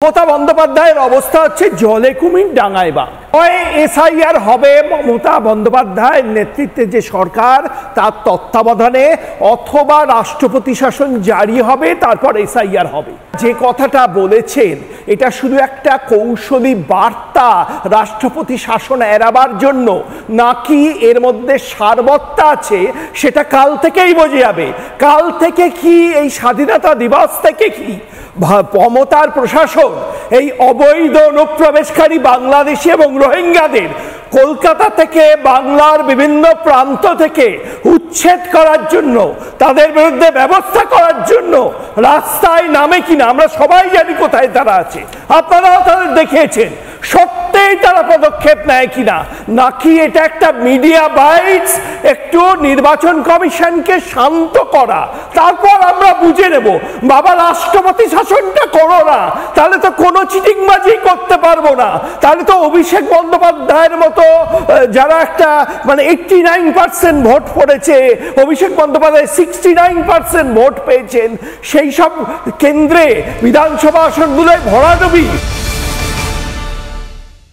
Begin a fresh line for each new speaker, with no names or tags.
মমতা বন্দ্যোপাধ্যায়ের অবস্থা হচ্ছে জলে কুমির ডাঙায় বাঘ। হয় এসআইআর হবে মমতা বন্দ্যোপাধ্যায়ের নেতৃত্বে যে সরকার তার তত্ত্বাবধানে, অথবা রাষ্ট্রপতি শাসন জারি হবে, তারপর এসআইআর হবে। যে কথাটা বলেছেন এটা শুধু একটা কৌশলী বার্তা রাষ্ট্রপতি শাসন এড়াবার জন্য, নাকি এর মধ্যে সারবত্তা আছে সেটা কাল থেকেই বোঝা যাবে। কাল থেকে কি এই স্বাধীনতা দিবস থেকে কি মমতার প্রশাসন এই অবৈধ অনুপ্রবেশকারী বাংলাদেশি এবং রোহিঙ্গাদের কলকাতা থেকে, বাংলার বিভিন্ন প্রান্ত থেকে উচ্ছেদ করার জন্য, তাদের বিরুদ্ধে ব্যবস্থা করার জন্য রাস্তায় নামে কিনা আমরা সবাই জানি কোথায় তারা আছে, আপনারাও তাদের দেখিয়েছেন। সত্যিই তারা পদক্ষেপ নেয় কিনা, নাকি এটা একটা মিডিয়া বাইটস, একটু নির্বাচন কমিশনকে শান্ত করা, তারপর আমরা বুঝে নেব। বাবা রাষ্ট্রপতি শাসনটা করো না, তাহলে তো কোনো চিটিংবাজি করতে পারবো না। তাহলে তো অভিষেক বন্দ্যোপাধ্যায়ের মতো যারা একটা 89% ভোট পড়েছে, অভিষেক বন্দ্যোপাধ্যায় 69% ভোট পেয়েছেন, সেই সব কেন্দ্রে বিধানসভা আসনগুলোয় ভরাডুবি।